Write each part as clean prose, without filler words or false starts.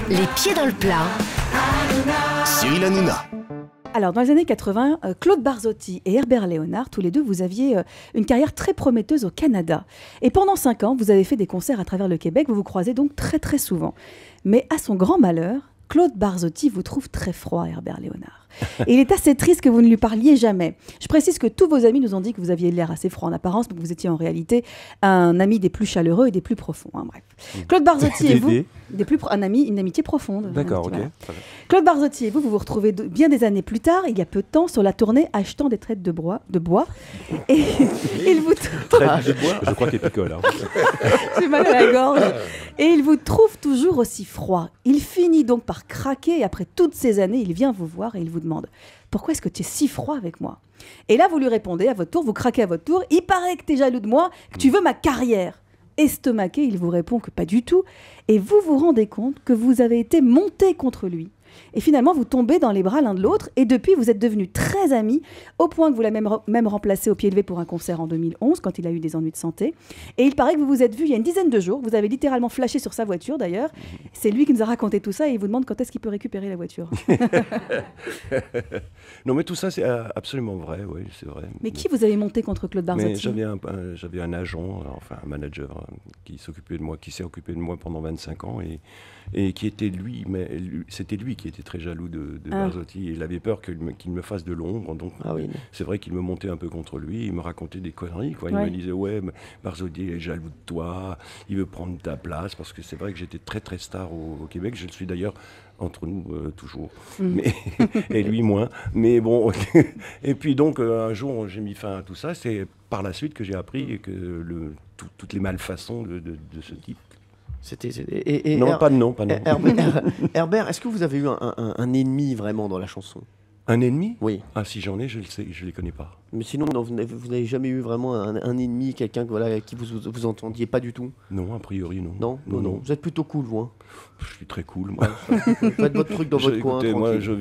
Les pieds dans le plat. Cyril Hanouna. Alors, dans les années 80, Claude Barzotti et Herbert Léonard, tous les deux, vous aviez une carrière très prometteuse au Canada. Et pendant 5 ans, vous avez fait des concerts à travers le Québec, vous vous croisez donc très très souvent. Mais à son grand malheur, Claude Barzotti vous trouve très froid, Herbert Léonard. Et il est assez triste que vous ne lui parliez jamais. Je précise que tous vos amis nous ont dit que vous aviez l'air assez froid en apparence, mais que vous étiez en réalité un ami des plus chaleureux et des plus profonds. Hein, bref. Claude Barzotti et vous, une amitié profonde. D'accord, ok. Voilà. Claude Barzotti et vous vous retrouvez bien des années plus tard, il y a peu de temps, sur la tournée Achetant des traites de bois. Et il vous Traite de bois. Je crois qu'il picole. Hein. J'ai mal à la gorge. Et il vous trouve toujours aussi froid. Il finit donc par craquer et après toutes ces années, il vient vous voir et il vous demande « Pourquoi est-ce que tu es si froid avec moi ?» Et là, vous lui répondez à votre tour, vous craquez à votre tour « Il paraît que tu es jaloux de moi, que tu veux ma carrière !» Estomaqué, il vous répond que pas du tout. Et vous vous rendez compte que vous avez été monté contre lui. Et finalement, vous tombez dans les bras l'un de l'autre. Et depuis, vous êtes devenus très amis, au point que vous l'avez même remplacé au pied levé pour un concert en 2011, quand il a eu des ennuis de santé. Et il paraît que vous vous êtes vus il y a une dizaine de jours. Vous avez littéralement flashé sur sa voiture, d'ailleurs. C'est lui qui nous a raconté tout ça et il vous demande quand est-ce qu'il peut récupérer la voiture. Non, mais tout ça, c'est absolument vrai, oui, c'est vrai. Mais qui vous avez monté contre Claude Barzotti? Mais j'avais un agent, enfin un manager, qui s'est occupé de moi pendant 25 ans et qui était c'était lui qui était très jaloux de Barzotti. Il avait peur qu'il me fasse de l'ombre, donc c'est vrai qu'il me montait un peu contre lui, il me racontait des conneries, quoi. Il me disait, ouais, Barzotti est jaloux de toi, il veut prendre ta place, parce que c'est vrai que j'étais très très star au Québec, je le suis d'ailleurs entre nous toujours, et lui moins, mais bon, et puis donc un jour j'ai mis fin à tout ça, c'est par la suite que j'ai appris que toutes les malfaçons de ce type. Non, pas de nom. Herbert, est-ce que vous avez eu un ennemi vraiment dans la chanson? Un ennemi? Oui. Ah, si j'en ai, je le sais, je les connais pas. Mais sinon, non, vous n'avez jamais eu vraiment un ennemi, quelqu'un qui vous entendiez pas du tout? Non, a priori, non. Non. Vous êtes plutôt cool, vous, hein? Je suis très cool, moi. Vous faites votre truc dans votre coin. Écoutez, moi, je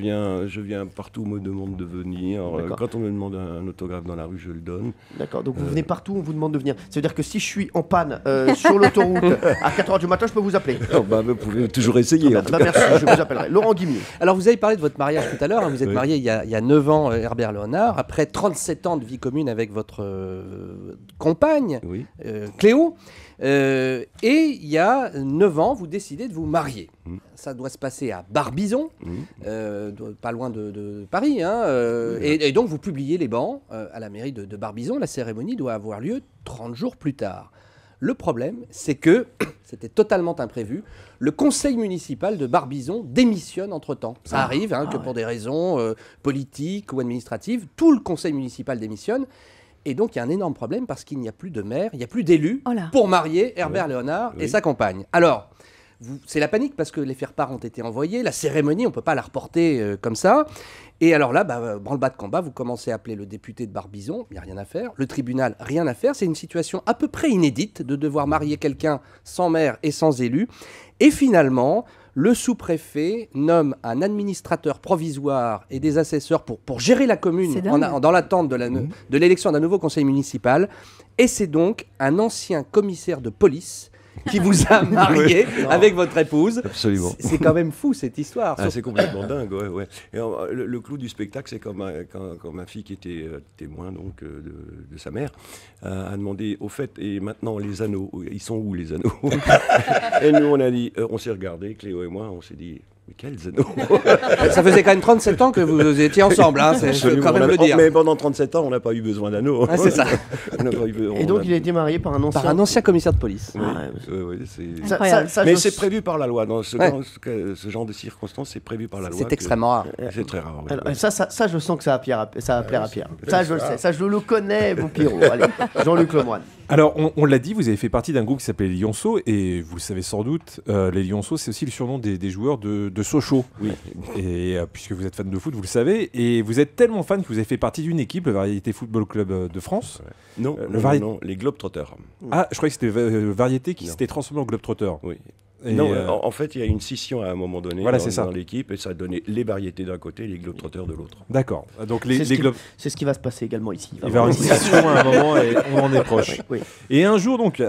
viens partout où on me demande de venir. Quand on me demande un autographe dans la rue, je le donne. D'accord, donc vous venez partout où on vous demande de venir. Ça veut dire que si je suis en panne sur l'autoroute à 4h du matin, je peux vous appeler? Vous pouvez toujours essayer. Merci, je vous appellerai. Laurent Guimier. Alors, vous avez parlé de votre mariage tout à l'heure. Hein, vous êtes marié il y a 9 ans, Herbert Léonard. Après 37 ans de vie commune avec votre compagne, Cléo. Et il y a 9 ans, vous décidez de vous marier. Ça doit se passer à Barbizon, pas loin de Paris. Hein, et donc, vous publiez les bans à la mairie de Barbizon. La cérémonie doit avoir lieu 30 jours plus tard. Le problème, c'est que, c'était totalement imprévu, le conseil municipal de Barbizon démissionne entre-temps. Ça arrive que pour des raisons politiques ou administratives, tout le conseil municipal démissionne. Et donc, il y a un énorme problème parce qu'il n'y a plus de maire, il n'y a plus d'élus pour marier Herbert Léonard et sa compagne. Alors, c'est la panique parce que les faire-part ont été envoyés, la cérémonie, on ne peut pas la reporter comme ça. Et alors là, branle-bas de combat, vous commencez à appeler le député de Barbizon, il n'y a rien à faire. Le tribunal, rien à faire. C'est une situation à peu près inédite de devoir marier quelqu'un sans maire et sans élu. Et finalement, le sous-préfet nomme un administrateur provisoire et des assesseurs pour gérer la commune dans l'attente de l'élection d'un nouveau conseil municipal. Et c'est donc un ancien commissaire de police qui vous a marié avec votre épouse. Absolument. C'est quand même fou cette histoire. C'est complètement dingue, ouais. Et le clou du spectacle, c'est quand ma fille qui était témoin donc de sa mère a demandé au fait, et maintenant les anneaux, ils sont où les anneaux? Et nous on a dit, on s'est regardé, Cléo et moi, on s'est dit. Mais quels anneaux? Ça faisait quand même 37 ans que vous étiez ensemble, hein, je peux quand même le dire. Mais pendant 37 ans, on n'a pas eu besoin d'anneaux. C'est ça. Et donc, il a été marié par un ancien commissaire de police. Mais c'est prévu par la loi. Dans ce genre de circonstances, c'est prévu par la loi. C'est extrêmement rare. C'est très rare. Alors, ça, je sens que ça va plaire à Pierre. Ça, je le sais. Ça, je le connais, mon Pierrot. Allez, Jean-Luc Lemoyne. Alors, on l'a dit, vous avez fait partie d'un groupe qui s'appelait les Lionceaux, et vous le savez sans doute, les Lionceaux, c'est aussi le surnom des joueurs de Sochaux. Oui. Et puisque vous êtes fan de foot, vous le savez, et vous êtes tellement fan que vous avez fait partie d'une équipe, le Variété Football Club de France. Non, les Globetrotters. Ah, je croyais que c'était Variété qui s'était transformé en Globetrotter. Oui. Non, en fait, il y a une scission à un moment donné dans l'équipe et ça a donné les variétés d'un côté et les Globetrotters de l'autre. D'accord. Donc c'est ce qui va se passer également ici. Il va y avoir une scission à un moment et on en est proche. Oui. Et un jour, donc,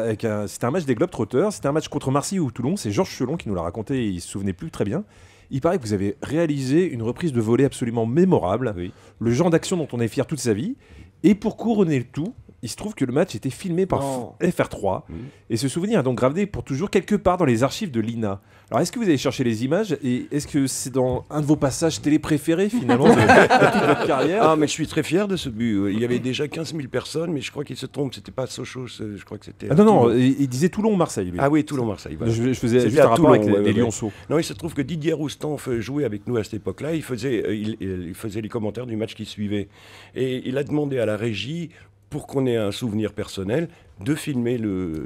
c'était un match des Globetrotters, c'était un match contre Marseille ou Toulon. C'est Georges Chelon qui nous l'a raconté, il se souvenait plus très bien. Il paraît que vous avez réalisé une reprise de volée absolument mémorable, le genre d'action dont on est fier toute sa vie. Et pour couronner le tout, il se trouve que le match était filmé par FR3 et ce souvenir est donc gravé pour toujours quelque part dans les archives de l'INA. Alors est-ce que vous avez cherché les images et est-ce que c'est dans un de vos passages télé préférés finalement de toute votre carrière? Ah mais je suis très fier de ce but. Il y avait déjà 15 000 personnes mais je crois qu'il se trompe, c'était pas Sochaux, je crois que c'était... non, il disait Toulon-Marseille. Ah oui, Toulon-Marseille. Voilà. Je faisais juste un rapport avec les Lyonceaux. Non, il se trouve que Didier Roustan jouait avec nous à cette époque-là, il faisait les commentaires du match qui suivait et il a demandé à la régie pour qu'on ait un souvenir personnel, de filmer le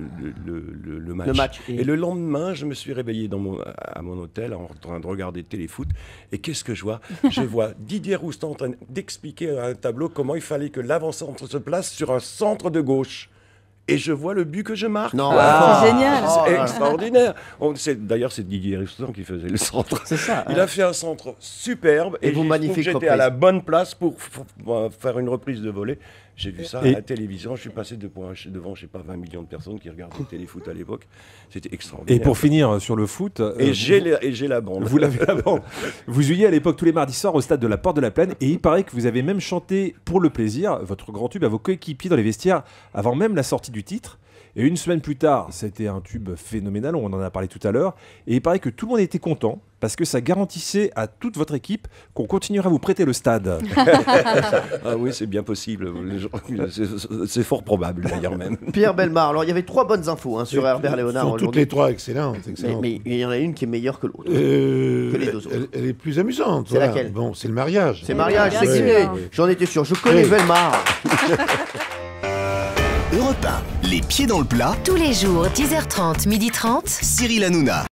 match. Et le lendemain, je me suis réveillé à mon hôtel en train de regarder Téléfoot. Et qu'est-ce que je vois? Je vois Didier Roustan en train d'expliquer à un tableau comment il fallait que l'avant-centre se place sur un centre de gauche. Et je vois le but que je marque. Non, c'est génial. C'est extraordinaire. D'ailleurs, c'est Didier Roustan qui faisait le centre. C'est ça. Il a fait un centre superbe. Et vous magnifique j'étais à la bonne place pour faire une reprise de volée. J'ai vu ça à la télévision. Je suis passé devant, je sais pas, 20 millions de personnes qui regardaient le téléfoot à l'époque. C'était extraordinaire. Et pour finir sur le foot... j'ai la bande. Vous l'avez la bande. Vous jouiez à l'époque tous les mardis soirs au stade de la Porte de la Plaine et il paraît que vous avez même chanté pour le plaisir votre grand tube à vos coéquipiers dans les vestiaires avant même la sortie du titre. Et une semaine plus tard, c'était un tube phénoménal, on en a parlé tout à l'heure. Et il paraît que tout le monde était content parce que ça garantissait à toute votre équipe qu'on continuerait à vous prêter le stade. Ah oui, c'est bien possible. C'est fort probable d'ailleurs même. Pierre Bellemare, alors il y avait 3 bonnes infos sur Herbert Léonard. Sont toutes les 3 excellentes. Mais il y en a une qui est meilleure que l'autre. Que les 2 autres. Elle est plus amusante. C'est laquelle? Bon, c'est le mariage. C'est le mariage, c'est sûr. J'en étais sûr. Je connais Bellemare. Europe 1, les pieds dans le plat. Tous les jours, 10h30, 12h30. Cyril Hanouna.